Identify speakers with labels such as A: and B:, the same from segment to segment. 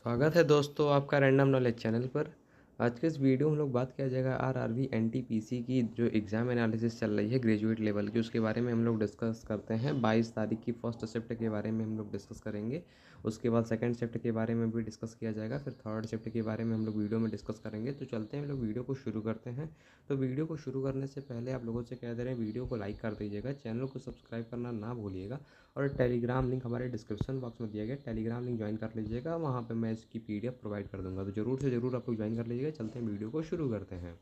A: स्वागत है दोस्तों आपका रैंडम नॉलेज चैनल पर। आज के इस वीडियो में हम लोग बात किया जाएगा आरआरबी एनटीपीसी की जो एग्ज़ाम एनालिसिस चल रही है ग्रेजुएट लेवल की, उसके बारे में हम लोग डिस्कस करते हैं। 22 तारीख की फर्स्ट शिफ्ट के बारे में हम लोग डिस्कस करेंगे। उसके बाद सेकंड शिफ्ट के बारे में भी डिस्कस किया जाएगा। फिर थर्ड शिफ्ट के बारे में हम लोग वीडियो में डिस्कस करेंगे। तो चलते हैं, हम लोग वीडियो को शुरू करते हैं। तो वीडियो को शुरू करने से पहले आप लोगों से कह दे रहे हैं, वीडियो को लाइक कर दीजिएगा, चैनल को सब्सक्राइब करना ना भूलिएगा और टेलीग्राम लिंक हमारे डिस्क्रिप्शन बॉक्स में दिया गया, टेलीग्राम लिंक ज्वाइन कर लीजिएगा। वहाँ पे मैं इसकी पीडीएफ प्रोवाइड कर दूंगा, तो ज़रूर से ज़रूर आप लोग ज्वाइन कर लीजिएगा। चलते हैं, वीडियो को शुरू करते हैं।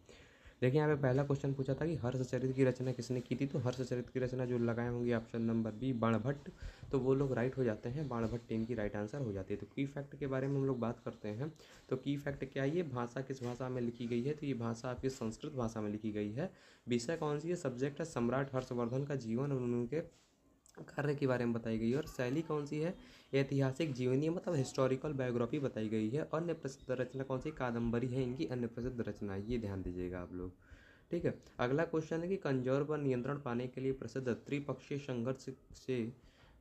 A: देखिए, यहाँ पे पहला क्वेश्चन पूछा था कि हर्षचरित की रचना किसने की थी। तो हर्षचरित की रचना जो लगाए होंगे ऑप्शन नंबर बी बाणभट्ट, तो वो लोग राइट हो जाते हैं। बाणभट्ट इनकी राइट आंसर हो जाती है। तो की फैक्ट के बारे में हम लोग बात करते हैं। तो की फैक्ट क्या है, ये भाषा किस भाषा में लिखी गई है। तो ये भाषा आपकी संस्कृत भाषा में लिखी गई है। विषय कौन सी है, सब्जेक्ट है सम्राट हर्षवर्धन का जीवन और उनके कार्य के बारे में बताई गई है। और शैली कौन सी है, ऐतिहासिक जीवनी मतलब हिस्टोरिकल बायोग्राफी बताई गई है। अन्य प्रसिद्ध रचना कौन सी, कादम्बरी है इनकी अन्य प्रसिद्ध रचना, ये ध्यान दीजिएगा आप लोग। ठीक है, अगला क्वेश्चन है कि कमजोर पर नियंत्रण पाने के लिए प्रसिद्ध त्रिपक्षीय संघर्ष से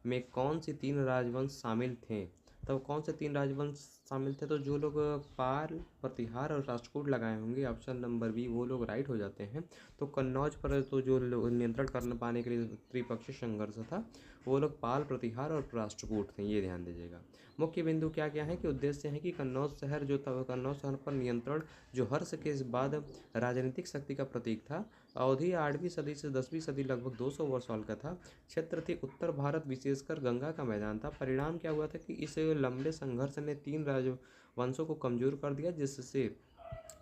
A: में कौन सी तीन राजवंश शामिल थे। तब कौन से तीन राजवंश शामिल थे, तो जो लोग पाल, प्रतिहार और राष्ट्रकूट लगाए होंगे ऑप्शन नंबर बी, वो लोग राइट हो जाते हैं। तो कन्नौज पर तो जो नियंत्रण करने पाने के लिए त्रिपक्षीय संघर्ष था, वो लोग पाल, प्रतिहार और राष्ट्रकूट थे, ये ध्यान दीजिएगा। मुख्य बिंदु क्या क्या है कि उद्देश्य है कि कन्नौज शहर जो था, कन्नौज शहर पर नियंत्रण जो हर्ष के बाद राजनीतिक शक्ति का प्रतीक था। अवधि 8वीं सदी से 10वीं सदी लगभग 200 वर्ष साल का था। क्षेत्र थी उत्तर भारत, विशेषकर गंगा का मैदान था। परिणाम क्या हुआ था कि इस लंबे संघर्ष ने तीन राजवंशों को कमजोर कर दिया, जिससे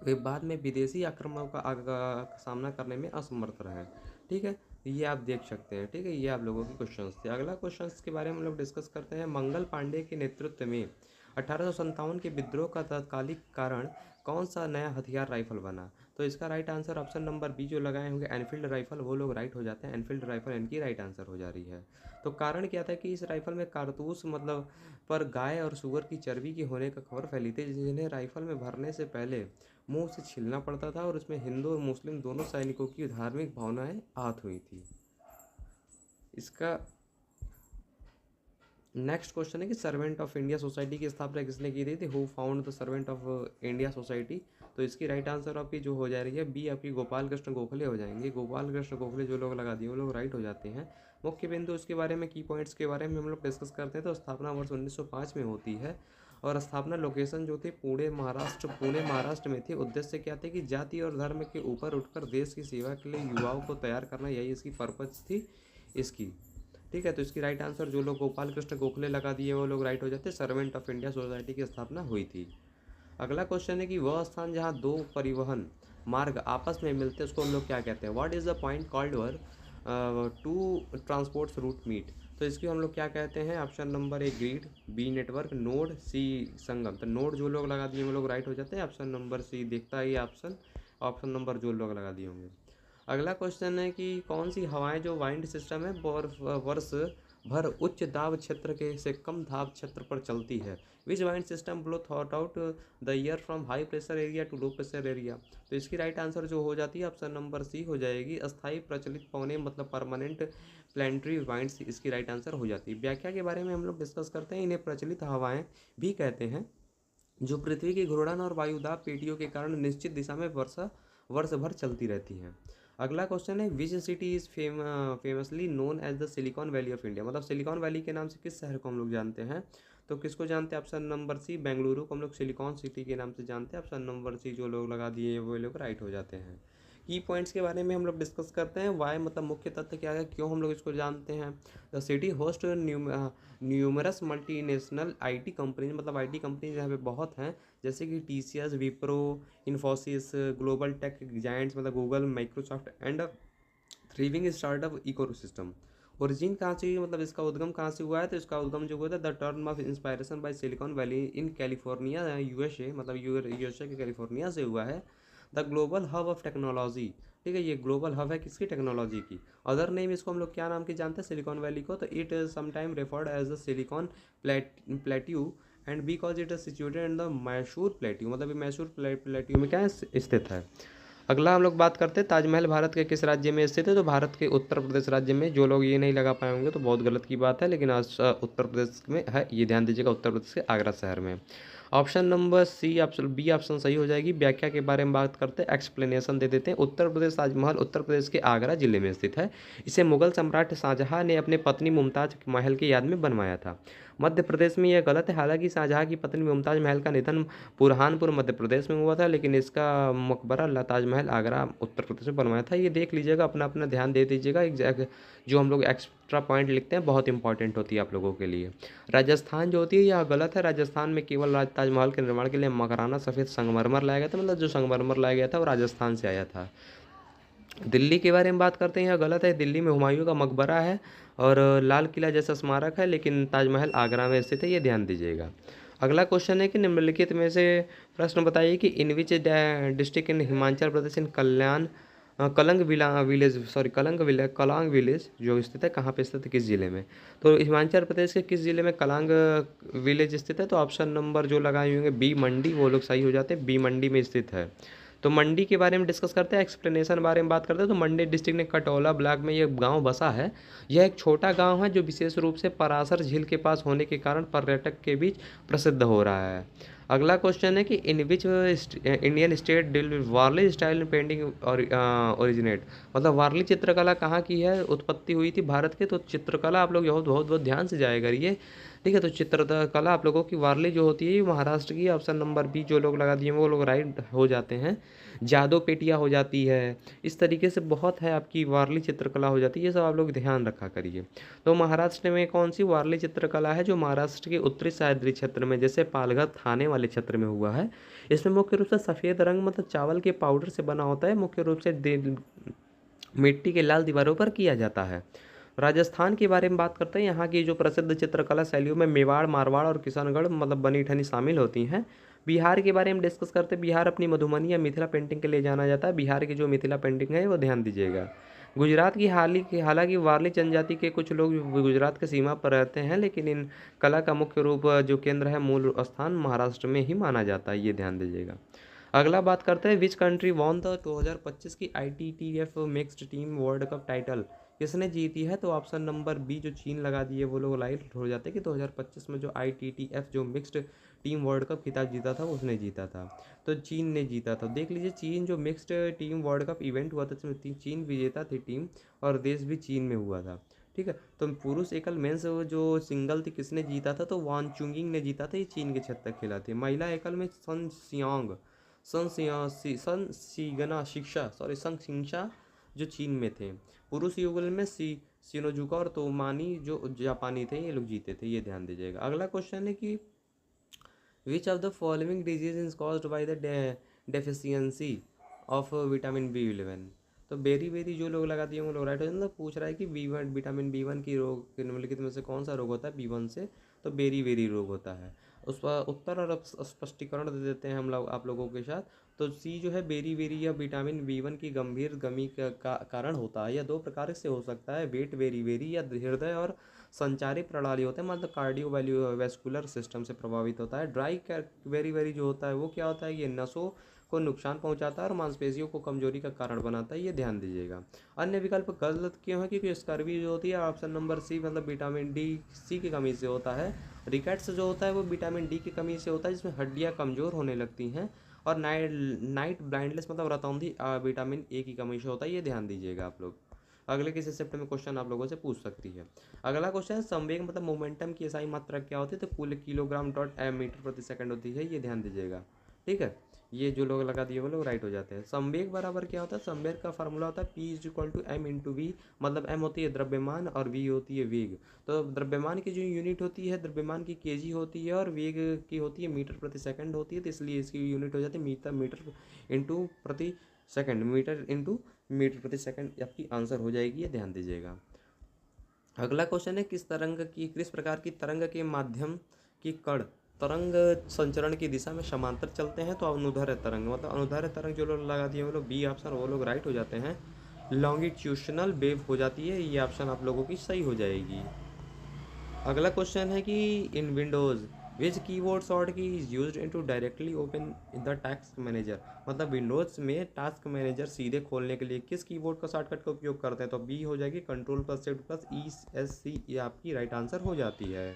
A: वे बाद में विदेशी आक्रमणों का सामना करने में असमर्थ रहे। ठीक है, ये आप देख सकते हैं। ठीक है, ये आप लोगों के क्वेश्चंस थे। अगला क्वेश्चंस के बारे में हम लोग डिस्कस करते हैं। मंगल पांडे के नेतृत्व में 1857 के विद्रोह का तात्कालिक कारण कौन सा नया हथियार राइफल बना। तो इसका right answer option number B जो लगाए होंगे एनफील्ड राइफल, वो लोग राइट हो जाते हैं। एनफील्ड राइफल इनकी राइट आंसर हो जा रही है। तो कारण क्या था कि इस राइफल में कारतूस मतलब पर गाय और सुअर की चर्बी की होने का खबर फैली थी, जिन्हें राइफल में भरने से पहले मुंह से छीलना पड़ता था और उसमें हिंदू और मुस्लिम दोनों सैनिकों की धार्मिक भावनाएं आहत हुई थी। इसका नेक्स्ट क्वेश्चन है कि सर्वेंट ऑफ इंडिया सोसाइटी की स्थापना किसने की थी। Who found the servant of India society. तो इसकी राइट आंसर आपकी जो हो जा रही है बी, आपकी गोपाल कृष्ण गोखले हो जाएंगे। गोपाल कृष्ण गोखले जो लोग लगा दिए वो लोग राइट हो जाते हैं। मुख्य बिंदु उसके बारे में, की पॉइंट्स के बारे में हम लोग डिस्कस करते हैं। तो स्थापना वर्ष 1905 में होती है और स्थापना लोकेशन जो थी पुणे महाराष्ट्र में थी। उद्देश्य क्या थे कि जाति और धर्म के ऊपर उठकर देश की सेवा के लिए युवाओं को तैयार करना, यही इसकी पर्पज थी इसकी। ठीक है, तो इसकी राइट आंसर जो लोग गोपाल कृष्ण गोखले लगा दिए वो लोग राइट हो जाते हैं। सर्वेंट ऑफ इंडिया सोसाइटी की स्थापना हुई थी। अगला क्वेश्चन है कि वह स्थान जहाँ दो परिवहन मार्ग आपस में मिलते हैं उसको हम लोग क्या कहते हैं। What is the point called where two transports route meet. तो इसकी हम लोग क्या कहते हैं। Option number A grid, B network, node, C संगम। तो नोड जो लोग लगा दिए वो लोग राइट हो जाते हैं। ऑप्शन नंबर सी दिखता है ये ऑप्शन, ऑप्शन नंबर जो लोग लगा दिए होंगे। अगला क्वेश्चन है कि कौन सी हवाएं जो वाइंड सिस्टम है वर्ष भर उच्च दाब क्षेत्र के से कम दाब क्षेत्र पर चलती है। विच वाइंड सिस्टम ब्लो थॉट आउट the year from high pressure area to low pressure area. तो इसकी राइट आंसर जो हो जाती है ऑप्शन नंबर सी हो जाएगी। अस्थायी प्रचलित पौने मतलब परमानेंट प्लानिटरी वाइंड्स, इसकी राइट आंसर हो जाती है। व्याख्या के बारे में हम लोग डिस्कस करते हैं। इन्हें प्रचलित हवाएं भी कहते हैं, जो पृथ्वी की घूर्णन और वायुदाब पेटियों के कारण निश्चित दिशा में वर्ष भर चलती रहती हैं। अगला क्वेश्चन है which city is famously known as the silicon valley of India. मतलब सिलिकॉन वैली के नाम से किस शहर को हम लोग जानते हैं। तो किसको जानते हैं, ऑप्शन नंबर सी बेंगलुरु को हम लोग सिलिकॉन सिटी के नाम से जानते हैं। ऑप्शन नंबर सी जो लोग लगा दिए वो लोग राइट हो जाते हैं। की पॉइंट्स के बारे में हम लोग डिस्कस करते हैं। वाई मतलब मुख्य तथ्य क्या है, क्यों हम लोग इसको जानते हैं। The city host numerous multinational IT companies, मतलब आईटी कंपनीज यहाँ पे बहुत हैं, जैसे कि TCS, Wipro, Infosys, global tech giants मतलब Google, Microsoft and thriving startup ecosystem. Origin कहाँ से हुई, मतलब इसका उद्गम कहाँ से हुआ है। तो इसका उद्गम जो हुआ था the term of inspiration by silicon valley in California USA, मतलब यूएसए के कैलिफोर्निया से हुआ है। The global hub of technology. ठीक है, ये ग्लोबल हब है किसकी, टेक्नोलॉजी की। अदर नेम इसको हम लोग क्या नाम के जानते हैं सिलिकॉन वैली को। तो it is sometime referred as the silicon plateau and because it is situated in the Mysore plateau, मतलब ये मैसूर प्लेट्यू में क्या है स्थित है। अगला हम लोग बात करते हैं ताजमहल भारत के किस राज्य में स्थित है। तो भारत के उत्तर प्रदेश राज्य में। जो लोग ये नहीं लगा पाए होंगे तो बहुत गलत की बात है, लेकिन आज उत्तर प्रदेश में है, ये ध्यान दीजिएगा, उत्तर प्रदेश के आगरा शहर में। Option number C, option B option सही हो जाएगी। व्याख्या के बारे में बात करते हैं, एक्सप्लेनेशन दे देते हैं। उत्तर प्रदेश ताजमहल उत्तर प्रदेश के आगरा जिले में स्थित है। इसे मुगल सम्राट शाहजहां ने अपने पत्नी मुमताज महल की याद में बनवाया था। मध्य प्रदेश में यह गलत है, हालांकि शाहजहां की पत्नी मुमताज महल का निधन बुरहानपुर मध्य प्रदेश में हुआ था, लेकिन इसका मकबरा ताजमहल आगरा उत्तर प्रदेश में बनवाया था। ये देख लीजिएगा, अपना अपना ध्यान दे दीजिएगा। जो हम लोग एक्स्ट्रा पॉइंट लिखते हैं बहुत इंपॉर्टेंट होती है आप लोगों के लिए। राजस्थान जो होती है यह गलत है। राजस्थान में केवल ताजमहल के निर्माण के लिए मकराना सफ़ेद संगमरमर लाया गया था, मतलब जो संगमरमर लाया गया था वो राजस्थान से आया था। दिल्ली के बारे में बात करते हैं, यह गलत है। दिल्ली में हुमायूं का मकबरा है और लाल किला जैसा स्मारक है, लेकिन ताजमहल आगरा में स्थित है, ये ध्यान दीजिएगा। अगला क्वेश्चन है कि निम्नलिखित में से प्रश्न बताइए कि in which district in Himachal Pradesh in Kalang village जो स्थित है, कहाँ पे स्थित है, किस जिले में। तो हिमाचल प्रदेश के किस जिले में कलांग विलेज स्थित है। तो ऑप्शन नंबर जो लगाए होंगे बी मंडी, वो लोग सही हो जाते हैं, बी मंडी में स्थित है। तो मंडी के बारे में डिस्कस करते हैं, एक्सप्लेनेशन बारे में बात करते हैं। तो मंडी डिस्ट्रिक्ट में कटौला ब्लॉक में ये गांव बसा है। यह एक छोटा गांव है जो विशेष रूप से परासर झील के पास होने के कारण पर्यटक के बीच प्रसिद्ध हो रहा है। अगला क्वेश्चन है कि in which Indian state did Warli style painting और ओरिजिनेट, मतलब वारली चित्रकला कहाँ की है, उत्पत्ति हुई थी भारत के। तो चित्रकला आप लोग बहुत बहुत बहुत ध्यान से जाया करिए, ठीक है। तो चित्रकला आप लोगों की वारली जो होती है ये महाराष्ट्र की। ऑप्शन नंबर बी जो लोग लगा दिए वो लोग राइट हो जाते हैं। जादो पेटिया हो जाती है, इस तरीके से बहुत है आपकी वारली चित्रकला हो जाती है, ये सब आप लोग ध्यान रखा करिए। तो महाराष्ट्र में कौन सी वारली चित्रकला है, जो महाराष्ट्र के उत्तरी सह्याद्री क्षेत्र में जैसे पालघर थाने वाले क्षेत्र में हुआ है। इसमें मुख्य रूप से सफ़ेद रंग मतलब चावल के पाउडर से बना होता है, मुख्य रूप से मिट्टी के लाल दीवारों पर किया जाता है। राजस्थान के बारे में बात करते हैं, यहाँ की जो प्रसिद्ध चित्रकला शैलियों में मेवाड़, मारवाड़ और किशनगढ़ मतलब बनी ठनी शामिल होती हैं। बिहार के बारे में डिस्कस करते हैं, बिहार अपनी मधुबनी या मिथिला पेंटिंग के लिए जाना जाता है। बिहार की जो मिथिला पेंटिंग है वो ध्यान दीजिएगा। गुजरात की हालांकि वारली जनजाति के कुछ लोग गुजरात के सीमा पर रहते हैं, लेकिन इन कला का मुख्य रूप जो केंद्र है, मूल स्थान महाराष्ट्र में ही माना जाता है, ये ध्यान दीजिएगा। अगला बात करते हैं, विच कंट्री वॉन द 2025 की ITTF mixed team world cup title, किसने जीती है। तो ऑप्शन नंबर बी जो चीन लगा दिए वो लोग लाइट हो जाते हैं कि 2025 में जो ITTF जो मिक्स्ड टीम वर्ल्ड कप खिताब जीता था उसने जीता था। तो चीन ने जीता था। देख लीजिए, चीन जो mixed team world cup event हुआ था उसमें चीन विजेता थी टीम, और देश भी चीन में हुआ था, ठीक है। तो पुरुष एकल मेंस जो सिंगल थी किसने जीता था, तो वान चुंगिंग ने जीता था, ये चीन के क्षेत्र खिला थे। महिला एकल में सन सीगना शिक्षा संग शिक्षा जो चीन में थे। पुरुष युगल में सिनोजुका और तोमानी जो जापानी थे, ये लोग जीते थे, ये ध्यान दीजिएगा। अगला क्वेश्चन है कि which of the following disease is caused by the deficiency of vitamin B11। तो बेरी जो लोग लगा दिए वो लोग राइट हो जाए। मतलब पूछ रहा है कि विटामिन B1 की रोग निम्नलिखित में से कौन सा रोग होता है B1 से, तो बेरी रोग होता है। उस पर उत्तर और स्पष्टीकरण दे देते हैं हम लोग आप लोगों के साथ। तो सी जो है बेरी या विटामिन B1 की गंभीर कमी का कारण होता है। यह दो प्रकार से हो सकता है, वेट बेरी या हृदय और संचारी प्रणाली होते हैं, मतलब कार्डियोवैस्कुलर सिस्टम से प्रभावित होता है। ड्राई बेरी जो होता है वो क्या होता है, ये नसों को नुकसान पहुंचाता है और मांसपेशियों को कमजोरी का कारण बनाता है, ये ध्यान दीजिएगा। अन्य विकल्प गलत क्यों है, क्योंकि स्कर्वी जो होती है ऑप्शन नंबर सी मतलब विटामिन सी की कमी से होता है। रिकेट्स जो होता है वो विटामिन डी की कमी से होता है, जिसमें हड्डियाँ कमज़ोर होने लगती हैं। और नाइट ब्लाइंडनेस मतलब रतौंधी विटामिन ए की कमी से होता है, ये ध्यान दीजिएगा आप लोग। अगले किसी शिफ्ट में क्वेश्चन आप लोगों से पूछ सकती है। अगला क्वेश्चन है, संवेग मतलब मोमेंटम की SI मात्रा क्या होती है, तो कुल किलोग्राम डॉट मीटर प्रति सेकंड होती है, ये ध्यान दीजिएगा, ठीक है। ये जो लोग लगा दिए वो लोग राइट हो जाते हैं। संवेग बराबर क्या होता है, संवेग का फार्मूला होता है P=m×v, मतलब m होती है द्रव्यमान और v होती है वेग। तो द्रव्यमान की जो यूनिट होती है, द्रव्यमान की kg होती है, और वेग की होती है मीटर प्रति सेकंड होती है, तो इसलिए इसकी यूनिट हो जाती है मीटर इंटू प्रति सेकंड, मीटर इंटू मीटर प्रति सेकंड आपकी आंसर हो जाएगी, ये ध्यान दीजिएगा। अगला क्वेश्चन है, किस प्रकार की तरंग के माध्यम की कण तरंग संचरण की दिशा में समांतर चलते हैं। तो अनुदैर्ध्य तरंग मतलब अनुदैर्ध्य तरंग जो लोग लगा दिए वो लोग बी ऑप्शन वो लोग राइट हो जाते हैं। लॉन्गिट्यूशनल वेव हो जाती है, ये ऑप्शन आप लोगों की सही हो जाएगी। अगला क्वेश्चन है कि इन विच कीबोर्ड शॉर्ट की is used into directly open the task manager, मतलब विंडोज में टास्क मैनेजर सीधे खोलने के लिए किस कीबोर्ड का शॉर्टकट का उपयोग करते हैं? तो बी हो जाएगी control plus shift plus E S C, ये आपकी राइट आंसर हो जाती है।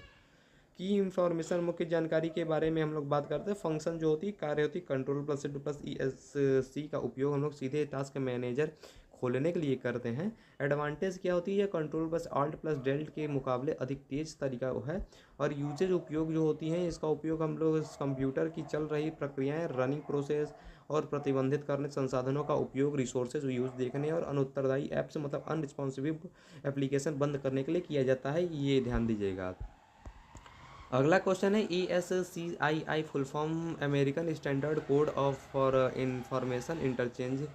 A: की इंफॉर्मेशन मुख्य जानकारी के बारे में हम लोग बात करते हैं। फंक्शन जो होती है, कार्य होती है, control plus shift plus E S C का उपयोग हम लोग सीधे टास्क मैनेजर खोलने के लिए करते हैं। एडवांटेज क्या होती है? Control plus alt plus dealt के मुकाबले अधिक तेज तरीका है। और यूजेज उपयोग जो होती हैं, इसका उपयोग हम लोग कंप्यूटर की चल रही प्रक्रियाएं, रनिंग प्रोसेस और प्रतिबंधित करने संसाधनों का उपयोग, रिसोर्सेज यूज देखने और अनुत्तरदायी ऐप्स मतलब अनरिस्पॉन्सिव एप्लीकेशन बंद करने के लिए किया जाता है। ये ध्यान दीजिएगा। अगला क्वेश्चन है ASCII full form American standard code of for information interchange.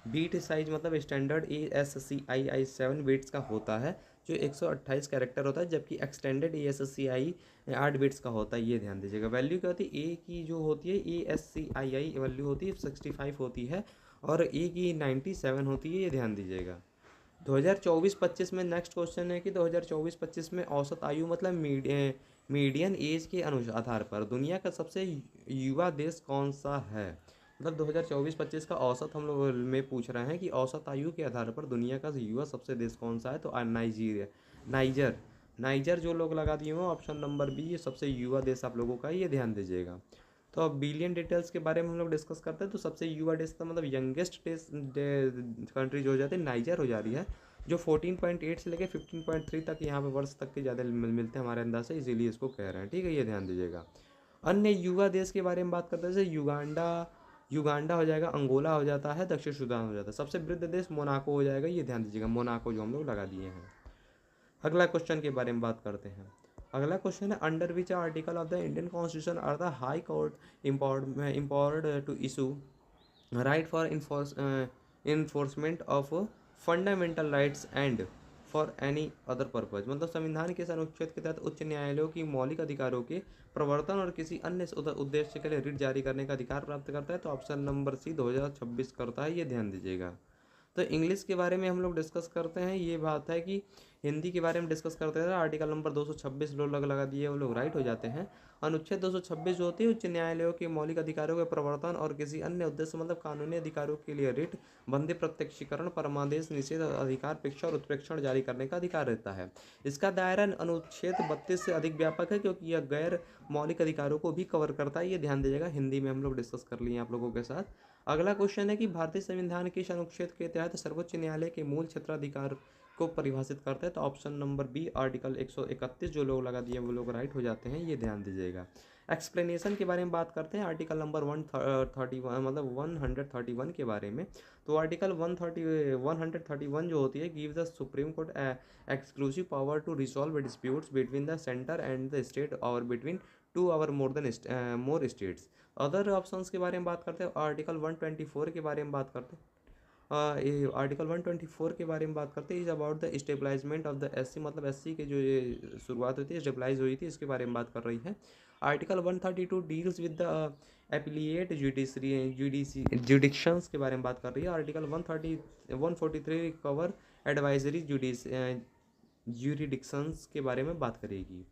A: Bit size मतलब स्टैंडर्ड ASCII 7 बीट्स का होता है, जो 128 कैरेक्टर होता है, जबकि एक्सटेंडेड ASCII 8 बीट्स का होता है। ये ध्यान दीजिएगा। वैल्यू क्या होती है? ए की जो होती है ASCII वैल्यू होती है 65 होती है और ए की 97 होती है। ये ध्यान दीजिएगा। 2024-25 में नेक्स्ट क्वेश्चन है कि 2024-25 में औसत आयु मतलब मीडियन एज के आधार पर दुनिया का सबसे युवा देश कौन सा है? मतलब 2024-25 का औसत हम लोग में पूछ रहे हैं कि औसत आयु के आधार पर दुनिया का युवा सबसे देश कौन सा है? तो नाइजीरिया, नाइजर, नाइजर जो लोग लगा दिए हो ऑप्शन नंबर बी, ये सबसे युवा देश आप लोगों का, ये ध्यान दीजिएगा। तो अब बिलियन डिटेल्स के बारे में हम लोग डिस्कस करते हैं। तो सबसे युवा देश का मतलब यंगेस्ट देश कंट्री जो हो जाती है नाइजर हो जा रही है, जो 14.8 से लेकर 15.3 तक यहाँ पे वर्ष तक के ज़्यादा मिलते हैं हमारे अंदाज से, इसीलिए इसको कह रहे हैं। ठीक है, ये ध्यान दीजिएगा। अन्य युवा देश के बारे में बात करते हैं, जैसे युगांडा, युगांडा हो जाएगा, अंगोला हो जाता है, दक्षिण सूडान हो जाता है। सबसे वृद्ध देश मोनाको हो जाएगा, ये ध्यान दीजिएगा, मोनाको जो हम लोग लगा दिए हैं। अगला क्वेश्चन के बारे में बात करते हैं। अगला क्वेश्चन है under which article of the Indian constitution are the high court empowered to issue writ for enforcement of fundamental rights and for any other purpose, मतलब संविधान के अनुच्छेद के तहत उच्च न्यायालयों की मौलिक अधिकारों के प्रवर्तन और किसी अन्य उद्देश्य के लिए रिट जारी करने का अधिकार प्राप्त करता है। तो ऑप्शन नंबर सी 2026 करता है। ये ध्यान दीजिएगा। तो इंग्लिश के बारे में हम लोग डिस्कस करते हैं। ये बात है कि हिंदी के बारे में डिस्कस करते हैं। आर्टिकल नंबर 226 लोग लगा दिए, वो लोग राइट हो जाते हैं। अनुच्छेद 226 जो होती है उच्च न्यायालयों के मौलिक अधिकारों के प्रवर्तन और किसी अन्य उद्देश्य मतलब कानूनी अधिकारों के लिए रिट, बंदी, प्रत्यक्षीकरण, परमादेश, निषेध, अधिकार पेक्षा और उत्प्रेक्षण जारी करने का अधिकार रहता है। इसका दायरा अनुच्छेद 32 से अधिक व्यापक है, क्योंकि यह गैर मौलिक अधिकारों को भी कवर करता है। ये ध्यान दीजिएगा। हिंदी में हम लोग डिस्कस कर लिए आप लोगों के साथ। अगला क्वेश्चन है कि भारतीय संविधान के अनुच्छेद के तहत सर्वोच्च न्यायालय के मूल क्षेत्राधिकार को परिभाषित करता है। तो ऑप्शन नंबर बी आर्टिकल 131 जो लोग लगा दिए वो लोग राइट हो जाते हैं। ये ध्यान दीजिएगा। एक्सप्लेनेशन के बारे में बात करते हैं। आर्टिकल नंबर 131 मतलब 131 के बारे में। तो आर्टिकल 131 जो होती है give the supreme court exclusive power to resolve disputes between the centre and the state और between two or more states. Other options के बारे में बात करते हैं। आर्टिकल 124 के बारे में बात करते हैं। आर्टिकल 124 के बारे में बात करते हैं। Is about the establishment of the SC, मतलब एससी के जो ये शुरुआत हुई थी, स्टेबलाइज हुई थी, इसके बारे में बात कर रही है। Article 132 deals with the appellate jurisdictions के बारे में बात कर रही है। आर्टिकल 143 कवर एडवाइजरी जुडिक्शंस के बारे में बात करेगी।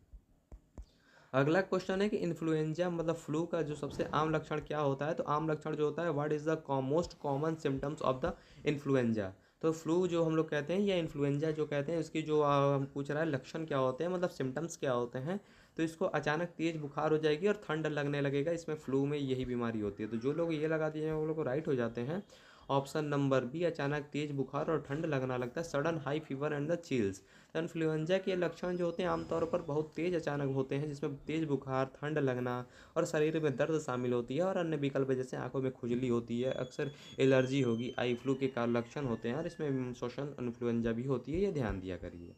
A: अगला क्वेश्चन है कि इन्फ्लुएंजा मतलब फ्लू का जो सबसे आम लक्षण क्या होता है? तो आम लक्षण जो होता है what is the most common symptoms of the influenza. तो फ्लू जो हम लोग कहते हैं या इन्फ्लुएंजा जो कहते हैं, उसकी जो हम पूछ रहा है लक्षण क्या होते हैं, मतलब सिम्टम्स क्या होते हैं। तो इसको अचानक तेज बुखार हो जाएगी और ठंड लगने लगेगा। इसमें फ्लू में यही बीमारी होती है। तो जो लोग ये लगा दिए हैं वो लोग राइट हो जाते हैं। ऑप्शन नंबर बी अचानक तेज बुखार और ठंड लगना लगता है, sudden high fever and the chills. तो इन्फ्लुएंजा के लक्षण जो होते हैं आमतौर पर बहुत तेज अचानक होते हैं, जिसमें तेज बुखार, ठंड लगना और शरीर में दर्द शामिल होती है। और अन्य विकल्प जैसे आंखों में खुजली होती है, अक्सर एलर्जी होगी, आई फ्लू के लक्षण होते हैं और इसमें शोषण इन्फ्लुएंजा भी होती है। ये ध्यान दिया करिए।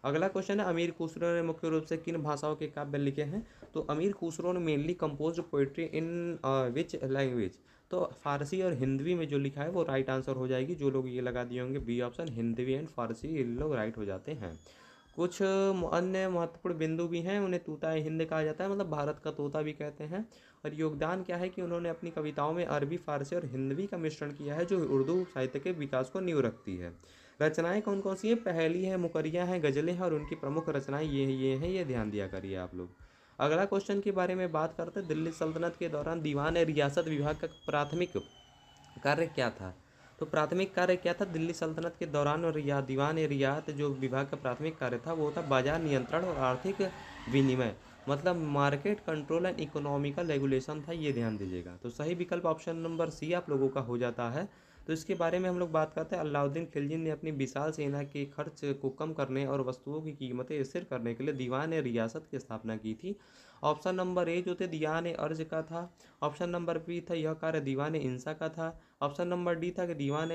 A: अगला क्वेश्चन है अमीर खुसरो ने मुख्य रूप से किन भाषाओं के काव्य लिखे हैं? तो अमीर खुसरो ने mainly composed poetry in which language? तो फारसी और हिंदवी में जो लिखा है वो राइट आंसर हो जाएगी। जो लोग ये लगा दिए होंगे बी ऑप्शन, हिंदवी एंड फारसी, ये लोग राइट हो जाते हैं। कुछ अन्य महत्वपूर्ण बिंदु भी हैं, उन्हें तूता हिंद कहा जाता है, मतलब भारत का तोता भी कहते हैं। और योगदान क्या है कि उन्होंने अपनी कविताओं में अरबी, फारसी और हिंदवी का मिश्रण किया है, जो उर्दू साहित्य के विकास को नींव रखती है। रचनाएं कौन कौन सी हैं? पहेली है, मुकरियाँ हैं, गज़लें हैं और उनकी प्रमुख रचनाएं ये हैं, ये ध्यान दिया करिए आप लोग। अगला क्वेश्चन के बारे में बात करते हैं, दिल्ली सल्तनत के दौरान दीवान रियासत विभाग का प्राथमिक कार्य क्या था। तो प्राथमिक कार्य क्या था दिल्ली सल्तनत के दौरान, और या दीवान रियात जो विभाग का प्राथमिक कार्य था वो था बाजार नियंत्रण और आर्थिक विनिमय, मतलब market control and economical regulation था, ये ध्यान दीजिएगा। तो सही विकल्प ऑप्शन नंबर सी आप लोगों का हो जाता है। तो इसके बारे में हम लोग बात करते हैं, अलाउद्दीन खिलजी ने अपनी विशाल सेना के खर्च को कम करने और वस्तुओं की कीमतें स्थिर करने के लिए दीवान रियासत की स्थापना की थी। ऑप्शन नंबर ए जो थे दीवान अर्ज का था। ऑप्शन नंबर बी था यह कार्य दीवान इंसा का था। ऑप्शन नंबर डी था कि दीवान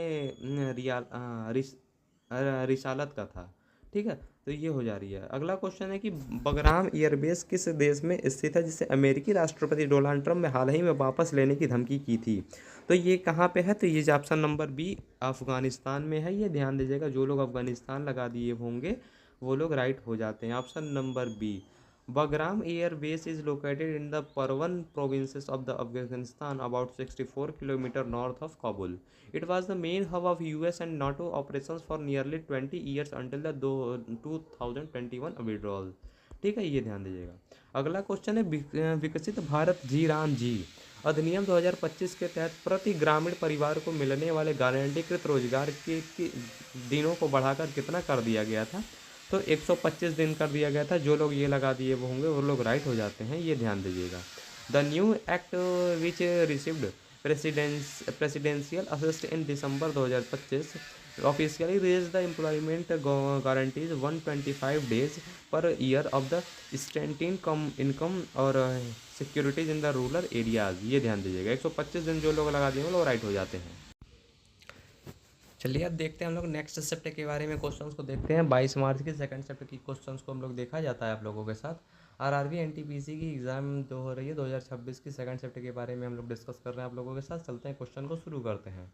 A: रिसालत का था। ठीक है, तो ये हो जा रही है। अगला क्वेश्चन है कि बगराम एयरबेस किस देश में स्थित है जिसे अमेरिकी राष्ट्रपति डोनाल्ड ट्रंप ने हाल ही में वापस लेने की धमकी की थी। तो ये कहाँ पे है, तो ये ऑप्शन नंबर बी अफगानिस्तान में है, ये ध्यान दीजिएगा। जो लोग अफगानिस्तान लगा दिए होंगे वो लोग राइट हो जाते हैं। Option number B, Bagram Air Base is located in the Parwan provinces of the Afghanistan, about 64 km north of Kabul. It was the main hub of US and NATO operations for nearly 20 years until the 2021 withdrawal. ठीक है, ये ध्यान दीजिएगा। अगला question है विकसित भारत जी राम जी अधिनियम 2025 के तहत प्रति ग्रामीण परिवार को मिलने वाले गारंटीकृत रोजगार के दिनों को बढ़ाकर कितना कर दिया गया था। तो 125 दिन कर दिया गया था। जो लोग ये लगा दिए वो होंगे वो लोग राइट हो जाते हैं, ये ध्यान दीजिएगा। The new act which received presidential assist in December 2025 officially raise the employment guarantees 125 days per year of the standing come income और securities in the rural areas, ये ध्यान दीजिएगा। 125 दिन जो लोग लगा दिए वो लोग राइट हो जाते हैं। चलिए अब देखते हैं हम लोग नेक्स्ट शिफ्ट के बारे में, क्वेश्चंस को देखते हैं। 22 मार्च की सेकंड शिफ्ट की क्वेश्चंस को हम लोग देखा जाता है आप लोगों के साथ। आरआरबी एनटीपीसी की एग्ज़ाम जो हो रही है 2026 की सेकंड शिफ्ट के बारे में हम लोग डिस्कस कर रहे हैं आप लोगों के साथ। चलते हैं क्वेश्चन को शुरू करते हैं।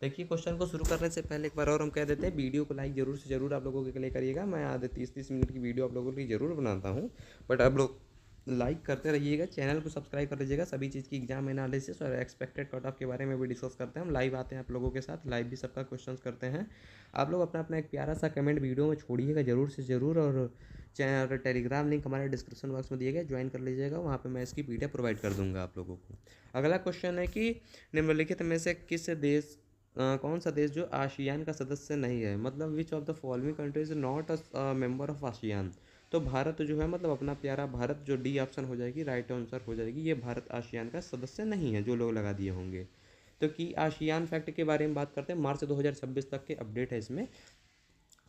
A: देखिए क्वेश्चन को शुरू करने से पहले एक बार और हम कह देते हैं, वीडियो को लाइक जरूर से जरूर आप लोगों के लिए करिएगा। मैं आधे 30-30 मिनट की वीडियो आप लोगों के लिए ज़रूर बनाता हूँ, बट आप लोग लाइक करते रहिएगा, चैनल को सब्सक्राइब कर लीजिएगा। सभी चीज़ की एग्जाम एनालिसिस और एक्सपेक्टेड कट ऑफ के बारे में भी डिस्कस करते हैं। हम लाइव आते हैं आप लोगों के साथ, लाइव भी सबका क्वेश्चंस करते हैं। आप लोग अपना अपना एक प्यारा सा कमेंट वीडियो में छोड़िएगा ज़रूर से ज़रूर, और चैनल टेलीग्राम लिंक हमारे डिस्क्रिप्शन बॉक्स में दिए गए, ज्वाइन कर लीजिएगा, वहाँ पे मैं इसकी पीडीएफ प्रोवाइड कर दूंगा आप लोगों को। अगला क्वेश्चन है कि निम्नलिखित में से किस देश कौन सा देश जो आसियान का सदस्य नहीं है, मतलब which of the following country is not a member of ASEAN. तो भारत जो है, मतलब अपना प्यारा भारत, जो डी ऑप्शन हो जाएगी, राइट आंसर हो जाएगी। ये भारत आसियान का सदस्य नहीं है, जो लोग लगा दिए होंगे। तो कि आसियान फैक्ट के बारे में बात करते हैं, मार्च 2026 तक के अपडेट है इसमें।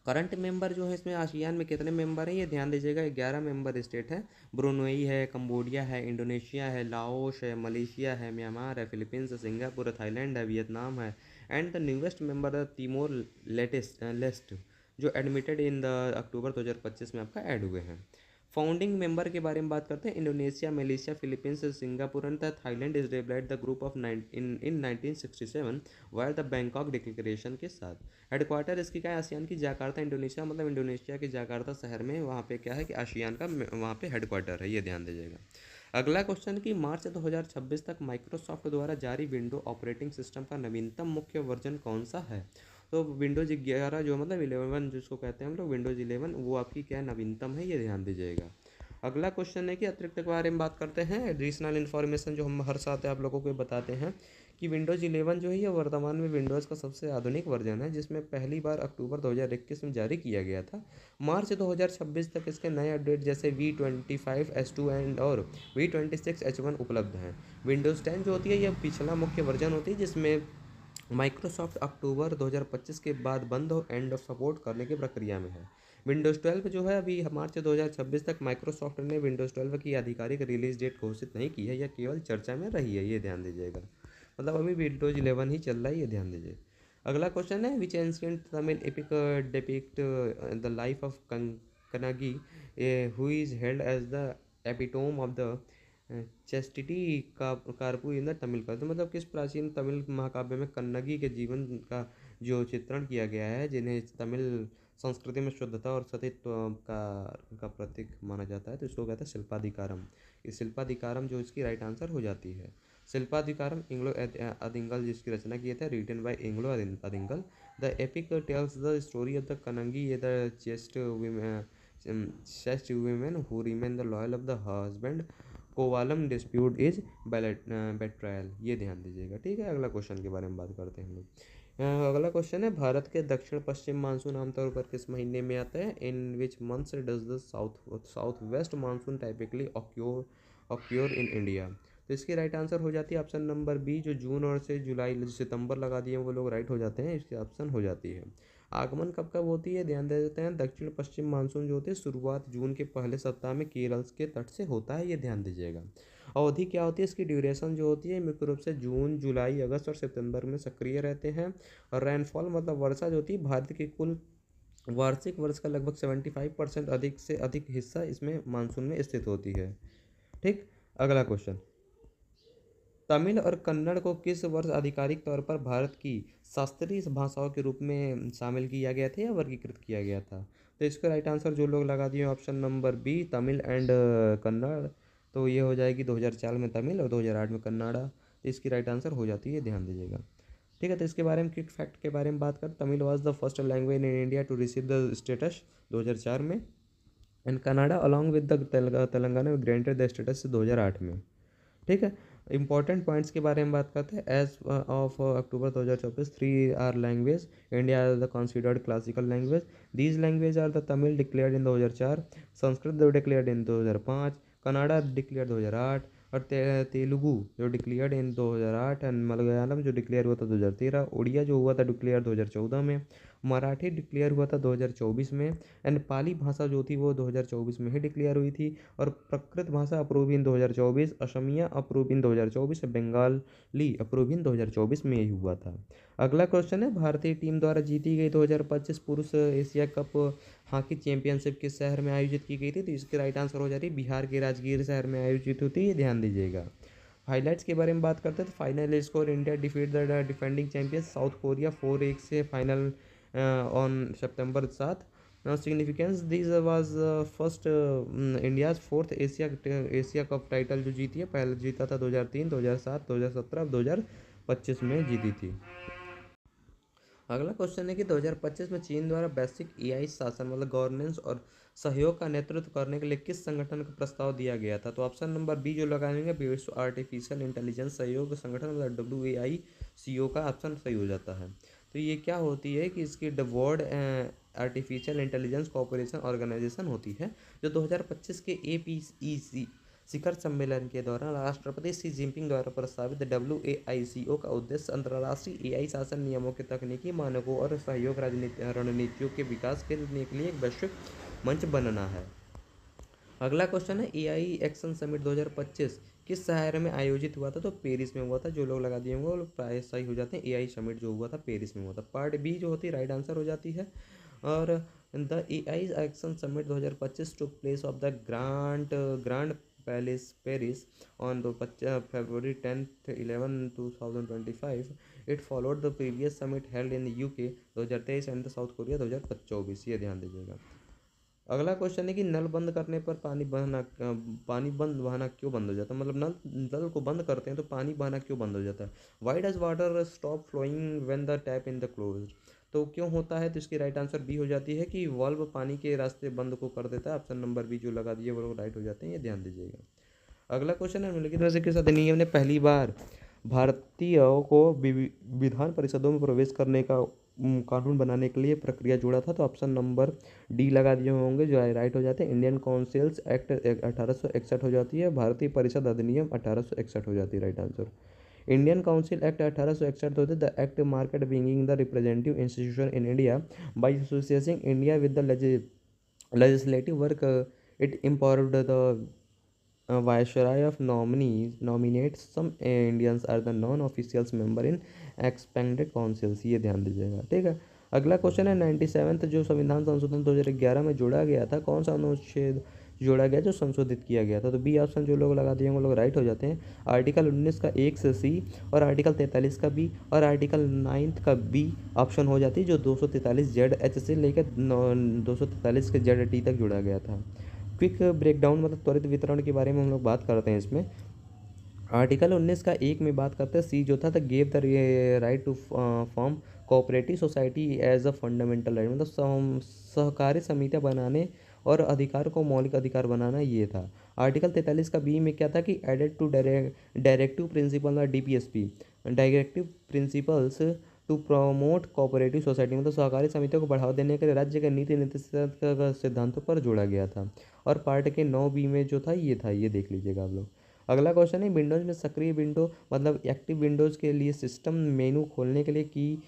A: करंट मेंबर जो है इसमें आसियान में कितने मेंबर हैं ये ध्यान दीजिएगा। 11 मेंबर स्टेट हैं। ब्रुनई है, कंबोडिया है, इंडोनेशिया है, लाओस है, मलेशिया है, म्यांमार है, फिलीपींस है, सिंगापुर है, थाईलैंड है, वियतनाम है, and the newest member Timor Leste जो एडमिटेड इन द अक्टूबर 2025 में आपका ऐड हुए हैं। फाउंडिंग मेंबर के बारे में बात करते हैं, Indonesia, Malaysia, Philippines, Singapore and Thailand is developed the group of in 1967 wire the Bangkok declaration के साथ। हेडक्वार्टर इसकी क्या है, आसियान की जाकार्ता, इंडोनेशिया, मतलब इंडोनेशिया के जाकार्ता शहर में, वहाँ पे क्या है कि आसियान का वहाँ पे हेडक्वार्टर है, ये ध्यान दीजिएगा। अगला क्वेश्चन कि मार्च 2026 तक माइक्रोसॉफ्ट द्वारा जारी विंडो ऑपरेटिंग सिस्टम का नवीनतम मुख्य वर्जन कौन सा है। तो विंडोज़ 11 जो मतलब 11 जिसको कहते हैं हम लोग विंडोज़ 11, वो आपकी क्या नवीनतम है, ये ध्यान दीजिएगा। अगला क्वेश्चन है कि अतिरिक्त के बारे में बात करते हैं, एडिशनल इन्फॉर्मेशन जो हम हर साथ आप लोगों को बताते हैं कि विंडोज़ 11 जो है ये वर्तमान में विंडोज़ का सबसे आधुनिक वर्जन है, जिसमें पहली बार अक्टूबर 2021 में जारी किया गया था। मार्च 2026 तक इसके नए अपडेट जैसे V25 S2 एंड और V26H1 उपलब्ध हैं। विंडोज़ 10 जो होती है ये पिछला मुख्य वर्जन होती है, जिसमें माइक्रोसॉफ्ट अक्टूबर 2025 के बाद बंद हो एंड ऑफ सपोर्ट करने की प्रक्रिया में है। विंडोज़ 12 जो है अभी मार्च 2026 तक माइक्रोसॉफ्ट ने विंडोज़ 12 की आधिकारिक रिलीज डेट घोषित नहीं की है, यह केवल चर्चा में रही है, ये ध्यान दीजिएगा। मतलब अभी विंडोज़ 11 ही चल रहा है, ये ध्यान दीजिए। अगला क्वेश्चन है which ancient Tamil epic depict the life of Kannagi who is held as the epitome of the chastity का कारपू इन द तमिल का। तो मतलब किस प्राचीन तमिल महाकाव्य में कन्नगी के जीवन का जो चित्रण किया गया है, जिन्हें तमिल संस्कृति में शुद्धता और सतीत्व का प्रतीक माना जाता है, तो इसको कहते हैं शिल्पाधिकारम। इस शिल्पाधिकारम जो इसकी राइट आंसर हो जाती है। शिल्पाधिकारम इंग्लो अधिंगल जिसकी रचना की था, रिटन बाय इंग्लो Adigal. The epic tells the story of the Kannagi the chaste such women who remain the loyal of the husband, Kovalan dispute is betrayal, ये ध्यान दीजिएगा। ठीक है, अगला क्वेश्चन के बारे में बात करते हैं हम लोग। अगला क्वेश्चन है, भारत के दक्षिण पश्चिम मानसून आमतौर पर किस महीने में आता है? In which months does the south west monsoon typically occur in India? तो इसकी राइट आंसर हो जाती है ऑप्शन नंबर बी, जो जून और से जुलाई सितंबर लगा दिए वो लोग राइट हो जाते हैं, इसकी ऑप्शन हो जाती है। आगमन कब कब होती है? ध्यान दे देते हैं, दक्षिण पश्चिम मानसून जो होती है शुरुआत जून के पहले सप्ताह में केरल के तट से होता है, ये ध्यान दीजिएगा। अवधि क्या होती है इसकी? ड्यूरेशन जो होती है मुख्य रूप से जून, जुलाई, अगस्त और सितंबर में सक्रिय रहते हैं। और रेनफॉल मतलब वर्षा जो होती है भारत के कुल वार्षिक वर्ष का लगभग 75% अधिक से अधिक हिस्सा इसमें मानसून में स्थित होती है। ठीक, अगला क्वेश्चन, तमिल और कन्नड़ को किस वर्ष आधिकारिक तौर पर भारत की शास्त्रीय भाषाओं के रूप में शामिल किया गया था या वर्गीकृत किया गया था? तो इसका राइट आंसर जो लोग लगा दिए option number B, Tamil and Kannada, तो ये हो जाएगी 2004 में तमिल और 2008 में कन्नाडा, तो इसकी राइट आंसर हो जाती है, ध्यान दीजिएगा। ठीक है, तो इसके बारे में क्विक फैक्ट के बारे में बात करें, Tamil was the first language in India to receive the status 2004 में, and Kannada along with the Telangana में ग्रांटेड द स्टेटस 2008 में। ठीक है, इंपॉर्टेंट पॉइंट्स के बारे में बात करते हैं। As of October 2024 3 are language India are the considered classical language. These language are the Tamil declared in 2004, Sanskrit declared in 2005, Kannada declared 2008, और तेलुगु जो डिक्लेयर्ड इन 2008, एंड मलयालम जो डिक्लेयर हुआ था 2013, उड़िया जो हुआ था डिक्लेयर 2014 में, मराठी डिक्लेयर हुआ था 2024 में, एंड पाली भाषा जो थी वो 2024 में ही डिक्लेयर हुई थी, और प्राकृत भाषा approve in 2024, Asamiya approve in 2024, Bengali approve in 2024 में ही हुआ था। अगला क्वेश्चन है, भारतीय टीम द्वारा जीती गई 2025 पुरुष एशिया कप हॉकी चैंपियनशिप किस शहर में आयोजित की गई थी? तो इसकी राइट आंसर हो जाती है बिहार के राजगीर शहर में आयोजित होती है, ये ध्यान दीजिएगा। हाइलाइट्स के बारे में बात करते हैं तो final score, India defeat the defending champion south Korea 4-1 से final on September 7। Significance, this was first India's fourth Asia cup title जो जीती है, पहले जीता था 2003, 2007, 2017, 2025 में जीती थी। अगला क्वेश्चन है कि 2025 में चीन द्वारा वैश्विक एआई शासन मतलब गवर्नेंस और सहयोग का नेतृत्व करने के लिए किस संगठन का प्रस्ताव दिया गया था? तो ऑप्शन नंबर बी जो लगाएंगे विश्व आर्टिफिशियल इंटेलिजेंस सहयोग संगठन मतलब WAICO का ऑप्शन सही हो जाता है। तो ये क्या होती है कि इसकी world artificial intelligence cooperation organisation होती है, जो 2025 के APEC शिखर सम्मेलन के दौरान राष्ट्रपति शी जिनपिंग द्वारा प्रस्तावित WAICO का उद्देश्य अंतर्राष्ट्रीय एआई शासन नियमों के तकनीकी मानकों और सहयोग रणनीतियों के विकास के लिए एक वैश्विक मंच बनना है। अगला क्वेश्चन है, एआई एक्शन समिट 2025 किस शहर में आयोजित हुआ था? तो पेरिस में हुआ था, जो लोग लगा दिए होंगे वो प्राय सही हो जाते हैं, एआई समिट जो हुआ था पेरिस में हुआ था। पार्ट बी जो होती है राइट आंसर हो जाती है। और the AI action summit 2025 took place of the grand palace Paris on February 10th 11 2025. It followed the previous summit held in UK 2023 and south Korea 2024, ये ध्यान दीजिएगा। अगला क्वेश्चन है कि नल बंद करने पर पानी बहाना क्यों बंद हो जाता है? मतलब नल को बंद करते हैं तो पानी बहाना क्यों बंद हो जाता है? Why does water stop flowing when the tap in the close? तो क्यों होता है? तो इसकी राइट आंसर बी हो जाती है कि वाल्व पानी के रास्ते बंद को कर देता है। ऑप्शन नंबर बी जो लगा दिए वो लोग राइट हो जाते हैं, ये ध्यान दीजिएगा। अगला क्वेश्चन है, निम्नलिखित में से किस अधिनियम ने पहली बार भारतीयों को विधान परिषदों में प्रवेश करने का कानून बनाने के लिए प्रक्रिया जोड़ा था? तो ऑप्शन नंबर डी लगा दिए होंगे जो राइट हो जाते हैं, इंडियन काउंसिल्स एक्ट 1861 हो जाती है, भारतीय परिषद अधिनियम 1861 हो जाती है right answer. Indian council act 1861 होते the act marked beginning the representative institution in India by associating India with the legislative work. It empowered the Viceroy of nominees nominates some Indians are the non-officials member in expanded councils, ये ध्यान दीजिएगा। ठीक है, अगला question है 97th जो संविधान संशोधन 2011 में जोड़ा गया था, कौन सा अनुच्छेद जोड़ा गया जो संशोधित किया गया था? तो बी ऑप्शन जो लोग लगा दिए वो लोग राइट हो जाते हैं। आर्टिकल 19 का 1 से सी, और आर्टिकल 43 का बी, और आर्टिकल 9 का बी ऑप्शन हो जाती है, जो 243 ZH से लेकर 243 के ZT तक जोड़ा गया था। क्विक ब्रेकडाउन मतलब त्वरित वितरण के बारे में हम लोग बात करते हैं इसमें। आर्टिकल 19 का 1 में बात करते हैं, सी जो था gave the right to form cooperative society as a fundamental right, मतलब सहकारी समितियां बनाने और अधिकार को मौलिक अधिकार बनाना ये था। आर्टिकल 43 का बी में क्या था कि added to directive principle DPSP, directive principles to promote cooperative society, मतलब सहकारी समितियों को बढ़ावा देने के लिए राज्य के नीति निर्देशक सिद्धांतों पर जोड़ा गया था। और पार्ट के 9B में जो था, ये देख लीजिएगा आप लोग। अगला क्वेश्चन है, विंडोज़ में सक्रिय विंडो मतलब एक्टिव विंडोज़ के लिए सिस्टम मेनू खोलने के लिए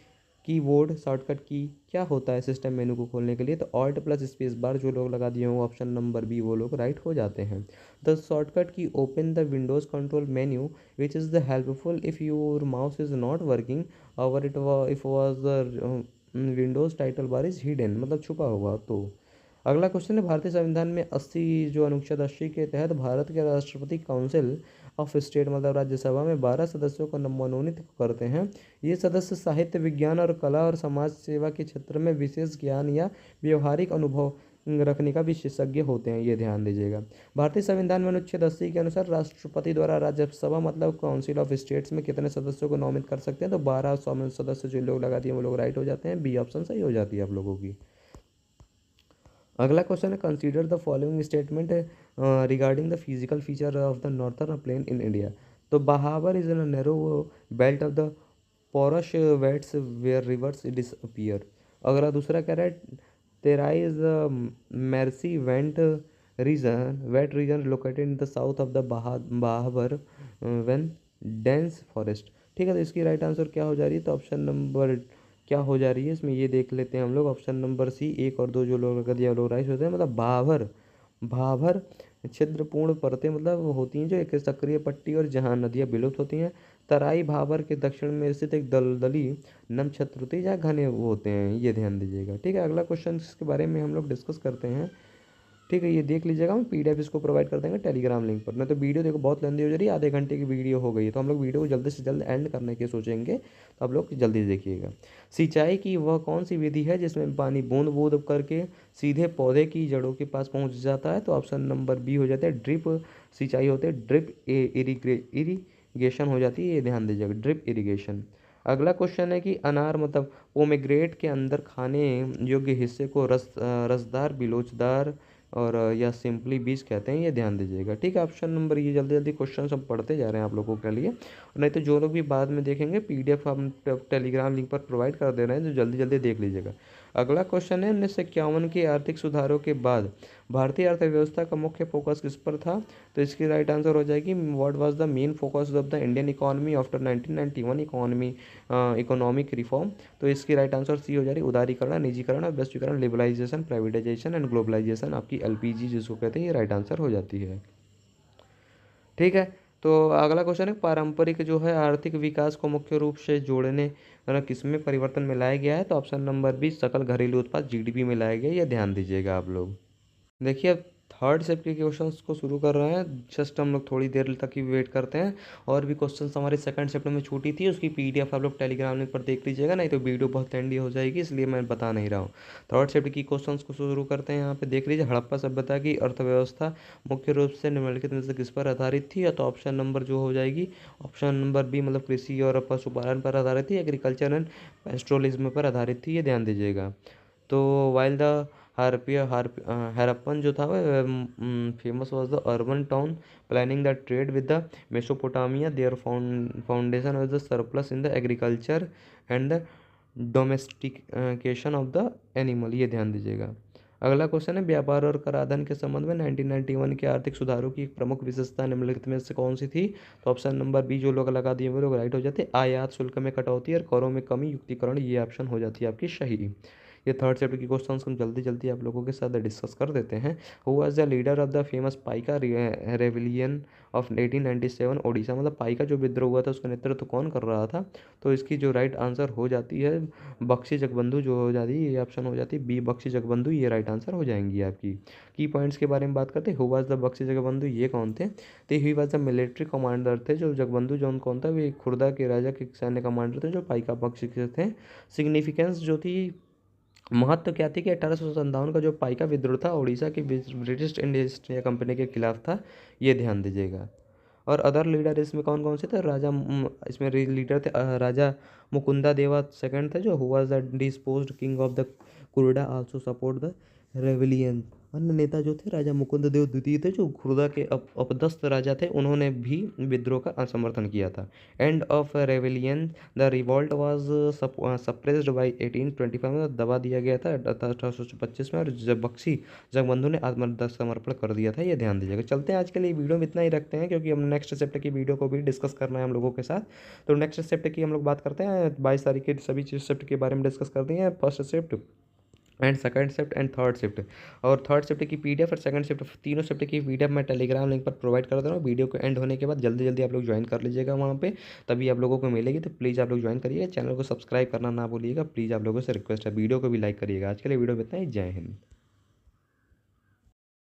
A: कीबोर्ड शॉर्टकट की क्या होता है सिस्टम मेनू को खोलने के लिए? तो ऑल्ट प्लस स्पेस बार जो लोग लगा दिए हों ऑप्शन नंबर बी, वो लोग राइट हो जाते हैं। The shortcut key open the Windows control menu which is the helpful if your mouse is not working और if was the Windows title bar is hidden, मतलब छुपा हुआ। तो अगला क्वेश्चन है, भारतीय संविधान में 80 जो अनुच्छेद 80 के तहत भारत के राष्ट्रपति काउंसिल ऑफ स्टेट मतलब राज्यसभा में 12 सदस्यों को मनोनीत करते हैं। ये सदस्य साहित्य, विज्ञान और कला और समाज सेवा के क्षेत्र में विशेष ज्ञान या व्यवहारिक अनुभव रखने का विशेषज्ञ होते हैं, ये ध्यान दीजिएगा। भारतीय संविधान में अनुच्छेद 80 के अनुसार राष्ट्रपति द्वारा राज्यसभा मतलब काउंसिल ऑफ स्टेट्स में कितने सदस्यों को नामित कर सकते हैं? तो 12 सदस्य जो लोग लगा दिए वो लोग राइट हो जाते हैं, बी ऑप्शन सही हो जाती है आप लोगों की। अगला क्वेश्चन है, consider the following statement regarding the physical feature of the northern plain in India. तो Bhabar is in narrow belt of the porous wets where rivers disappear. अगला दूसरा कह रहा है, Terai is the marshy wet region located in the south of the Bhabar when dense forest. ठीक है, तो इसकी राइट आंसर क्या हो जा रही है? तो ऑप्शन नंबर क्या हो जा रही है इसमें, ये देख लेते हैं हम लोग। ऑप्शन नंबर सी, 1 और 2 जो लोग लगा दिया लोग राइट होते हैं, मतलब भाभर भाभर छिद्रपूर्ण परतें मतलब होती हैं जो एक सक्रिय पट्टी और जहाँ नदियाँ विलुप्त होती हैं। तराई भाभर के दक्षिण में स्थित एक दलदली नम क्षेत्र होती है जहाँ घने वो होते हैं, ये ध्यान दीजिएगा। ठीक है, अगला क्वेश्चन इसके बारे में हम लोग डिस्कस करते हैं। ठीक है, ये देख लीजिएगा, हम PDF इसको प्रोवाइड कर देंगे टेलीग्राम लिंक पर। नहीं तो वीडियो देखो बहुत लंबी हो जा रही है, आधे घंटे की वीडियो हो गई है, तो हम लोग वीडियो को जल्दी से जल्द एंड करने के सोचेंगे, तो आप लोग जल्दी देखिएगा। सिंचाई की वह कौन सी विधि है जिसमें पानी बूंद बूंद करके सीधे पौधे की जड़ों के पास पहुंच जाता है? तो ऑप्शन नंबर बी हो जाता है, ड्रिप सिंचाई होती है, ड्रिप इरीगेशन हो जाती है, ये ध्यान दीजिएगा, ड्रिप इरीगेशन। अगला क्वेश्चन है कि अनार मतलब पोमेग्रेट के अंदर खाने योग्य हिस्से को रसदार, बिलोचदार और या सिंपली बीज कहते हैं, ये ध्यान दीजिएगा। ठीक है, ऑप्शन नंबर, ये जल्दी जल्दी क्वेश्चन सब पढ़ते जा रहे हैं आप लोगों के लिए, नहीं तो जो लोग भी बाद में देखेंगे PDF हम टेलीग्राम लिंक पर प्रोवाइड कर दे रहे हैं, तो जल्दी जल्दी देख लीजिएगा। अगला क्वेश्चन है, 1951 के आर्थिक सुधारों के बाद भारतीय अर्थव्यवस्था का मुख्य फोकस किस पर था? तो इसकी राइट आंसर हो जाएगी, what was the main focus of the Indian economy after 1991 economic reform. तो इसकी राइट आंसर सी हो जा रही, उदारीकरण, निजीकरण और वैश्वीकरण, लिबरलाइजेशन, प्राइवेटाइजेशन एंड ग्लोबलाइजेशन, आपकी LPG जिसको कहते हैं, ये राइट आंसर हो जाती है। ठीक है, तो अगला क्वेश्चन है, पारंपरिक जो है आर्थिक विकास को मुख्य रूप से जोड़ने किसमें परिवर्तन में लाया गया है? तो ऑप्शन नंबर बी, सकल घरेलू उत्पाद GDP में लाया गया है, ये ध्यान दीजिएगा आप लोग। देखिए, अब थर्ड शिफ्ट के क्वेश्चंस को शुरू कर रहे हैं, जस्ट हम लोग थोड़ी देर तक ही वेट करते हैं। और भी क्वेश्चंस हमारे सेकंड शिफ्ट में छूटी थी, उसकी PDF आप लोग टेलीग्राम लिंक पर देख लीजिएगा, नहीं तो वीडियो बहुत लेंदी हो जाएगी, इसलिए मैं बता नहीं रहा हूँ। थर्ड शिफ्ट की क्वेश्चंस को शुरू करते हैं। यहाँ पे देख लीजिए, हड़प्पा सभ्यता की अर्थव्यवस्था मुख्य रूप से निम्नलिखित में से किस पर आधारित थी? या तो ऑप्शन नंबर जो हो जाएगी, ऑप्शन नंबर बी मतलब कृषि और पशुपालन पर आधारित थी, एग्रीकल्चर एंड पेस्ट्रोलिज्म पर आधारित थी, ये ध्यान दीजिएगा। तो वाइल द हरप्पन जो था वह famous was the urban town planning the trade with the Mesopotamia, their foundation was the surplus in the agriculture and the domestication of the animal, ये ध्यान दीजिएगा। अगला क्वेश्चन है, व्यापार और कराधान के संबंध में 1991 के आर्थिक सुधारों की एक प्रमुख विशेषता निम्नलिखित में से कौन सी थी? तो ऑप्शन नंबर बी जो लोग लगा दिए वो लोग राइट हो जाते, आयात शुल्क में कटौती और करों में कमी, युक्तिकरण, ये ऑप्शन हो जाती है आपकी सही। ये थर्ड चैप्टर की क्वेश्चन हम जल्दी जल्दी आप लोगों के साथ डिस्कस कर देते हैं। Who was the leader of the famous Paika rebellion of 1897 Odisha, मतलब पाइका जो विद्रोह हुआ था उसका नेतृत्व कौन कर रहा था? तो इसकी जो राइट आंसर हो जाती है, बख्शी जगबंधु जो हो जाती है, ये ऑप्शन हो जाती है बी, बख्शी जगबंधु, ये राइट आंसर हो जाएंगी आपकी। की पॉइंट्स के बारे में बात करते हैं, who was the Bakhshi Jagbandhu, ये कौन थे? तो he was the military commander थे, जो जगबंधु जो कौन था, वे खुर्दा के राजा के सैन्य कमांडर थे जो पाइका पक्ष के थे। सिग्निफिकेंस जो थी, महत्व क्या थी कि 1857 का जो पाइका विद्रोह था उड़ीसा की ब्रिटिश ईस्ट इंडिया कंपनी के खिलाफ था, ये ध्यान दीजिएगा। और अदर लीडर इसमें कौन कौन से थे? इसमें लीडर थे राजा मुकुंदा देवा सेकंड थे, जो who was the deposed king of the Khurda also support the rebellion. अन्य नेता जो थे राजा मुकुंद देव द्वितीय थे, जो खुर्दा के अपदस्थ राजा थे, उन्होंने भी विद्रोह का समर्थन किया था। End of rebellion, the revolt was suppressed by 1825 में दबा दिया गया था 1825 में, और जब बख्शी जगबंधु ने आत्मसमर्पण कर दिया था। ये ध्यान दीजिएगा। चलते हैं, आज के लिए वीडियो में इतना ही रखते हैं, क्योंकि हम नेक्स्ट चैप्टर की वीडियो को भी डिस्कस करना है हम लोगों के साथ। तो नेक्स्ट चैप्टर की हम लोग बात करते हैं। 22 तारीख के सभी चैप्टर के बारे में डिस्कस करते हैं। First shift and second shift and third shift, और थर्ड शिफ्ट की पीडीएफ और सेकंड शिफ्ट, तीनों शिफ्ट की पीडीएफ मैं टेलीग्राम लिंक पर प्रोवाइड कर दे रहा हूँ। वीडियो को एंड होने के बाद जल्दी जल्दी आप लोग ज्वाइन कर लीजिएगा वहाँ पे, तभी आप लोगों को मिलेगी। तो प्लीज़ आप लोग ज्वाइन करिएगा, चैनल को सब्सक्राइब करना ना भूलिएगा, प्लीज़ आप लोगों से रिक्वेस्ट है। वीडियो को भी लाइक करिएगा। आज के लिए वीडियो में इतना ही। जय हिंद।